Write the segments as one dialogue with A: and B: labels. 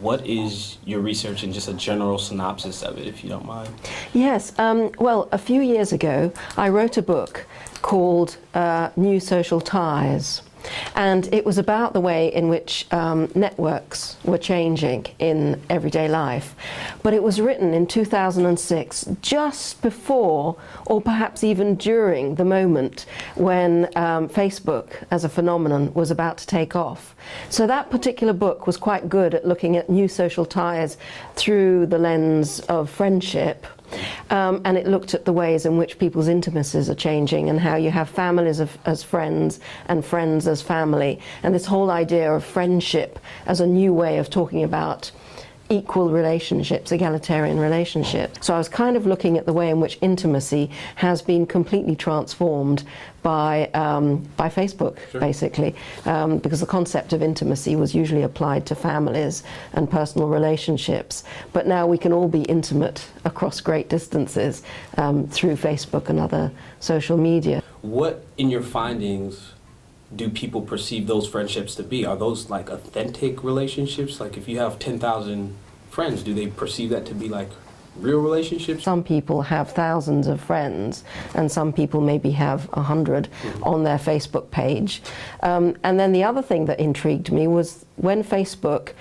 A: What is your research and just a general synopsis of it, if you don't mind?
B: Yes, well, a few years ago, I wrote a book called New Social Ties. And it was about the way in which networks were changing in everyday life. But it was written in 2006, just before, or perhaps even during, the moment when Facebook as a phenomenon was about to take off. So that particular book was quite good at looking at new social ties through the lens of friendship. And it looked at the ways in which people's intimacies are changing and how you have families as friends and friends as family, and this whole idea of friendship as a new way of talking about equal relationships, egalitarian relationships. So I was kind of looking at the way in which intimacy has been completely transformed by Facebook, sure. Basically, because the concept of intimacy was usually applied to families and personal relationships. But now we can all be intimate across great distances through Facebook and other social media.
A: What, in your findings, do people perceive those friendships to be? Are those like authentic relationships? Like if you have 10,000 friends, do they perceive that to be like real relationships?
B: Some people have thousands of friends, and some people maybe have 100 on their Facebook page. And then the other thing that intrigued me was when Facebook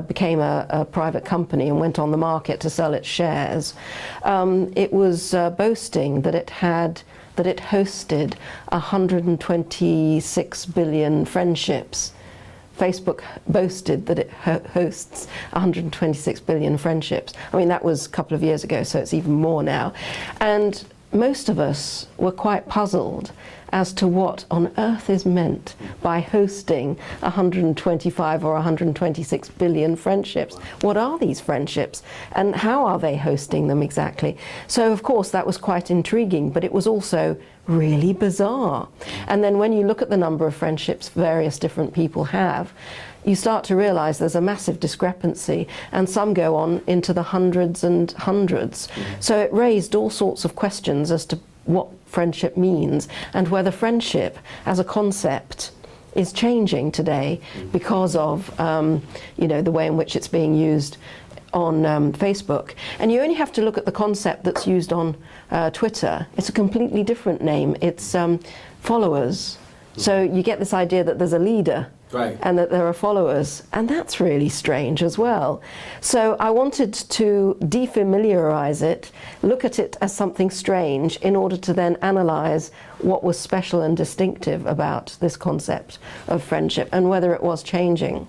B: became a private company and went on the market to sell its shares, it was boasting that it hosted 126 billion friendships. Facebook boasted that it hosts 126 billion friendships. I mean, that was a couple of years ago, so it's even more now. And most of us were quite puzzled as to what on earth is meant by hosting 125 or 126 billion friendships. What are these friendships, and how are they hosting them exactly? So of course that was quite intriguing, but it was also really bizarre. And then when you look at the number of friendships various different people have, you start to realize there's a massive discrepancy, and some go on into the hundreds and hundreds. So it raised all sorts of questions as to what friendship means, and whether friendship as a concept is changing today because of the way in which it's being used on Facebook. And you only have to look at the concept that's used on Twitter. It's a completely different name. It's followers. So you get this idea that there's a leader, right, and that there are followers, and that's really strange as well. So I wanted to defamiliarize it, look at it as something strange, in order to then analyze what was special and distinctive about this concept of friendship and whether it was changing.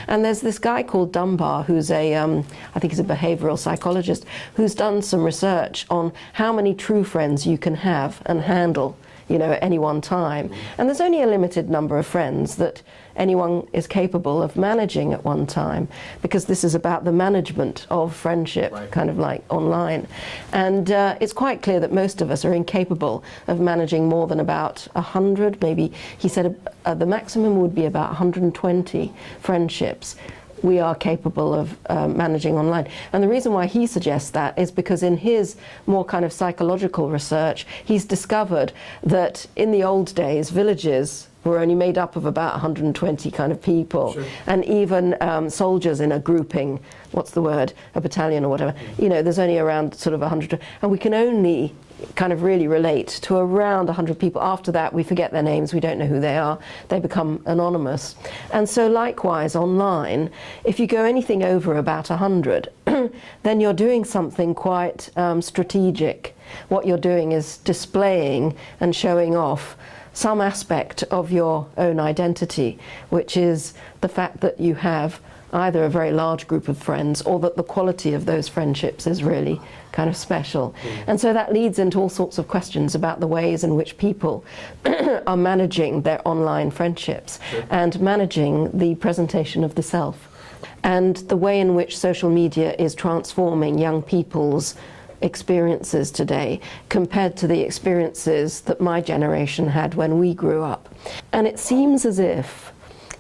B: And there's this guy called Dunbar, who's I think he's a behavioral psychologist, who's done some research on how many true friends you can have and handle, at any one time. And there's only a limited number of friends that anyone is capable of managing at one time, because this is about the management of friendship, right, kind of like online. And it's quite clear that most of us are incapable of managing more than about 100, maybe he said the maximum would be about 120 friendships we are capable of managing online. And the reason why he suggests that is because in his more kind of psychological research, he's discovered that in the old days, villages were only made up of about 120 kind of people. Sure. And even soldiers in a grouping, what's the word, a battalion or whatever, there's only around sort of 100, and we can only kind of really relate to around 100 people. After that, we forget their names, we don't know who they are, they become anonymous. And so likewise online, if you go anything over about 100, then you're doing something quite strategic. What you're doing is displaying and showing off some aspect of your own identity, which is the fact that you have either a very large group of friends, or that the quality of those friendships is really kind of special. And so that leads into all sorts of questions about the ways in which people are managing their online friendships, sure, and managing the presentation of the self, and the way in which social media is transforming young people's experiences today compared to the experiences that my generation had when we grew up. And it seems as if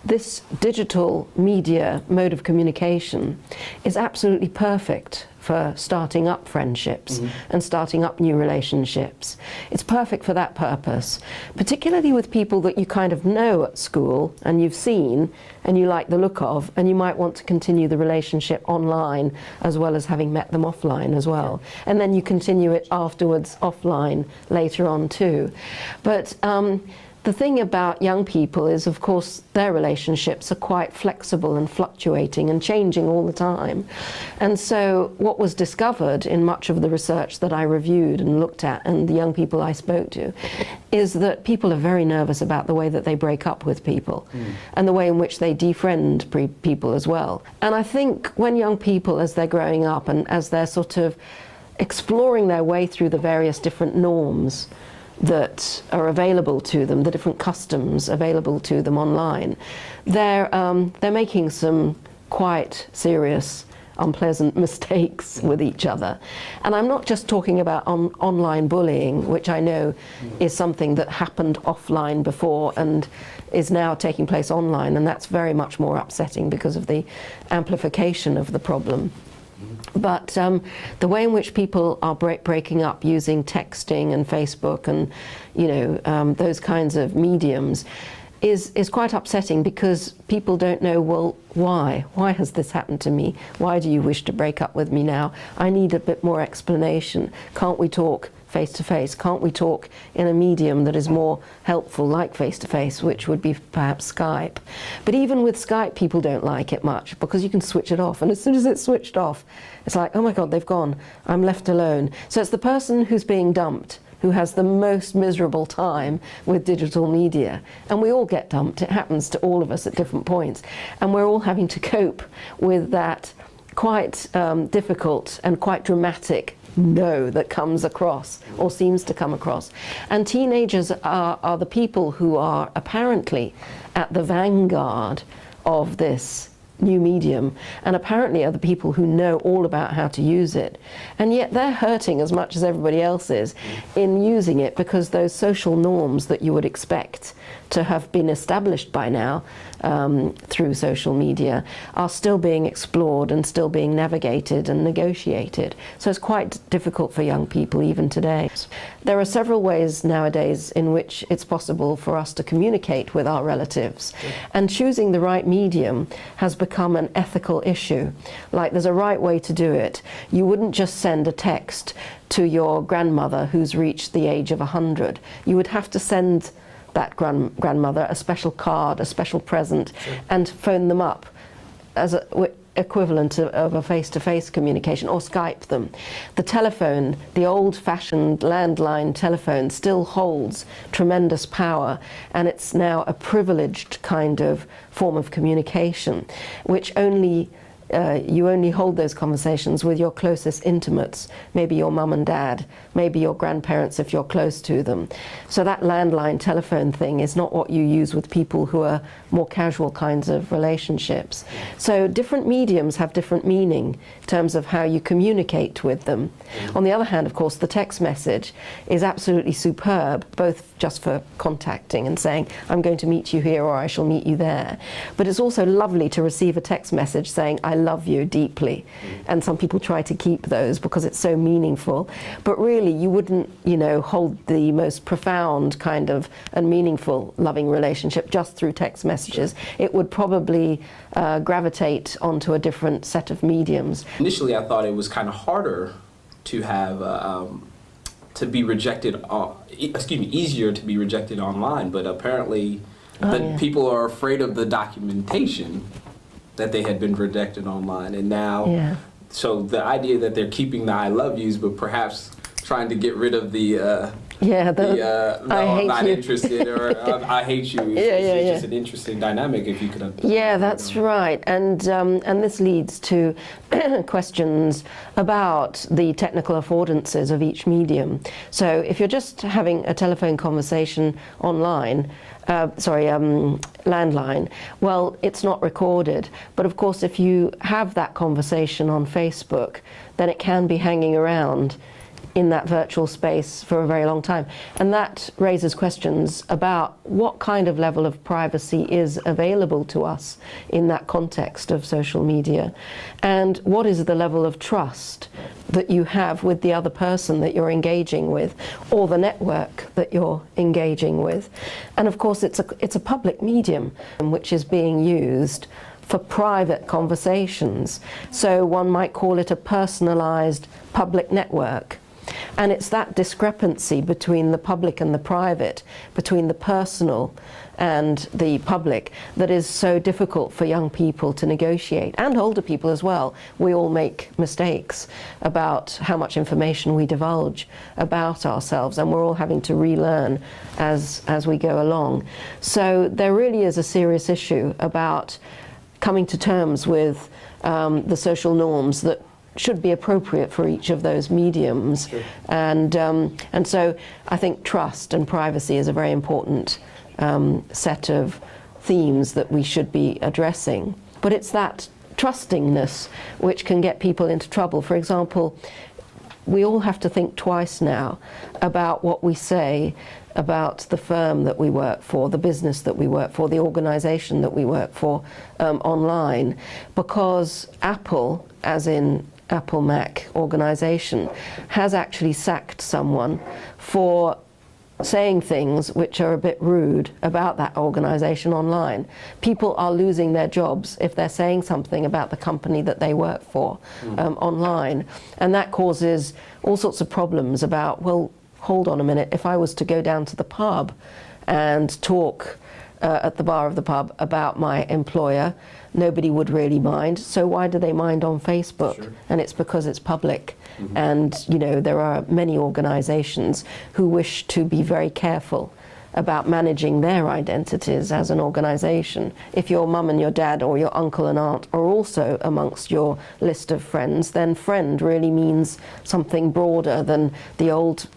B: this digital media mode of communication is absolutely perfect for starting up friendships and starting up new relationships. It's perfect for that purpose, particularly with people that you kind of know at school and you've seen and you like the look of, and you might want to continue the relationship online as well as having met them offline as well. And then you continue it afterwards offline later on too. But the thing about young people is, of course, their relationships are quite flexible and fluctuating and changing all the time. And so what was discovered in much of the research that I reviewed and looked at, and the young people I spoke to, is that people are very nervous about the way that they break up with people and the way in which they defriend people as well. And I think when young people, as they're growing up and as they're sort of exploring their way through the various different norms that are available to them, the different customs available to them online, they're making some quite serious, unpleasant mistakes with each other. And I'm not just talking about online bullying, which I know is something that happened offline before and is now taking place online, and that's very much more upsetting because of the amplification of the problem. But the way in which people are breaking up using texting and Facebook and, you know, those kinds of mediums is quite upsetting, because people don't know, well, why? Why has this happened to me? Why do you wish to break up with me now? I need a bit more explanation. Can't we talk face to face? Can't we talk in a medium that is more helpful, like face to face, which would be perhaps Skype? But even with Skype, people don't like it much because you can switch it off, and as soon as it's switched off, it's like, oh my God, they've gone, I'm left alone. So it's the person who's being dumped who has the most miserable time with digital media. And we all get dumped. It happens to all of us at different points. And we're all having to cope with that quite difficult and quite dramatic no that comes across or seems to come across. And teenagers are the people who are apparently at the vanguard of this new medium, and apparently are the people who know all about how to use it, and yet they're hurting as much as everybody else is in using it, because those social norms that you would expect to have been established by now through social media are still being explored and still being navigated and negotiated. So it's quite difficult for young people even today. There are several ways nowadays in which it's possible for us to communicate with our relatives, and choosing the right medium has become an ethical issue. Like, there's a right way to do it. You wouldn't just send a text to your grandmother who's reached the age of 100. You would have to send that grandmother a special card, a special present, and phone them up as equivalent of a face-to-face communication, or Skype them. The telephone, the old-fashioned landline telephone, still holds tremendous power, and it's now a privileged kind of form of communication, which you only hold those conversations with your closest intimates, maybe your mum and dad, maybe your grandparents if you're close to them. So that landline telephone thing is not what you use with people who are more casual kinds of relationships. So different mediums have different meaning in terms of how you communicate with them. On the other hand, of course, the text message is absolutely superb, both just for contacting and saying, I'm going to meet you here or I shall meet you there. But it's also lovely to receive a text message saying, I love you deeply. And some people try to keep those because it's so meaningful. But really, you wouldn't, hold the most profound kind of and meaningful loving relationship just through text messages. It would probably gravitate onto a different set of mediums.
A: Initially, I thought it was kind of harder to have to be rejected. Easier to be rejected online, but apparently, people are afraid of the documentation that they had been rejected online, and now, so the idea that they're keeping the I love yous, but perhaps trying to get rid of the no, I'm not interested, or I hate you. It's just an interesting dynamic, if you could understand.
B: Yeah, that's right. And this leads to questions about the technical affordances of each medium. So if you're just having a telephone conversation online, landline, well, it's not recorded. But of course, if you have that conversation on Facebook, then it can be hanging around in that virtual space for a very long time. And that raises questions about what kind of level of privacy is available to us in that context of social media, and what is the level of trust that you have with the other person that you're engaging with, or the network that you're engaging with. And of course it's a public medium which is being used for private conversations. So one might call it a personalized public network. And it's that discrepancy between the public and the private, between the personal and the public, that is so difficult for young people to negotiate, and older people as well. We all make mistakes about how much information we divulge about ourselves, and we're all having to relearn as we go along. So there really is a serious issue about coming to terms with the social norms that should be appropriate for each of those mediums.
A: Sure.
B: And so I think trust and privacy is a very important set of themes that we should be addressing. But it's that trustingness which can get people into trouble. For example, we all have to think twice now about what we say about the firm that we work for, the business that we work for, the organization that we work for online, because Apple, as in Apple Mac organization, has actually sacked someone for saying things which are a bit rude about that organization online. People are losing their jobs if they're saying something about the company that they work for online. And that causes all sorts of problems about, well, hold on a minute, if I was to go down to the pub and talk at the bar of the pub about my employer, nobody would really mind. So why do they mind on Facebook?
A: Sure.
B: And it's because it's public. And you know, there are many organizations who wish to be very careful about managing their identities as an organization. If your mum and your dad or your uncle and aunt are also amongst your list of friends, then friend really means something broader than the old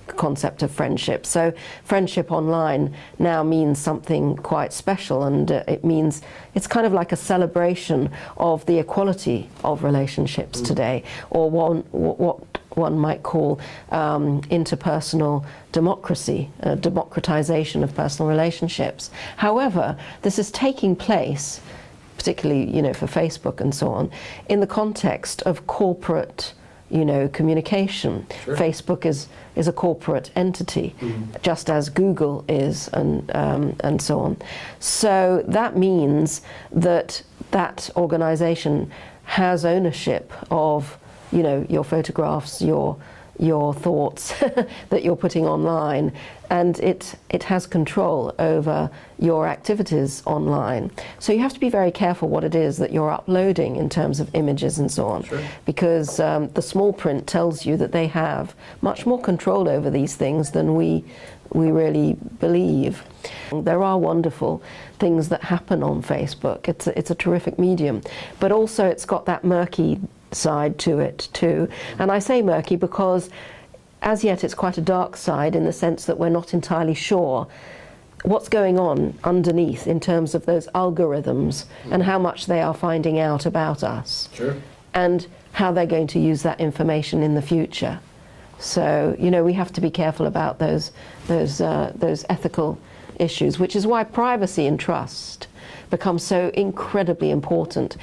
B: concept of friendship. So friendship online now means something quite special, and it means it's kind of like a celebration of the equality of relationships today, or what one might call interpersonal democracy, democratization of personal relationships. However, this is taking place, particularly, you know, for Facebook and so on, in the context of corporate, you know, communication.
A: Sure.
B: Facebook is a corporate entity, just as Google is, and so on. So that means that that organization has ownership of, you know, your photographs, your thoughts that you're putting online, and it has control over your activities online. So you have to be very careful what it is that you're uploading in terms of images and so on.
A: Sure.
B: Because the small print tells you that they have much more control over these things than we really believe. There are wonderful things that happen on Facebook. It's a terrific medium, but also it's got that murky side to it too. And I say murky because as yet it's quite a dark side, in the sense that we're not entirely sure what's going on underneath in terms of those algorithms and how much they are finding out about us.
A: Sure.
B: And how they're going to use that information in the future. So, you know, we have to be careful about those ethical issues, which is why privacy and trust become so incredibly important.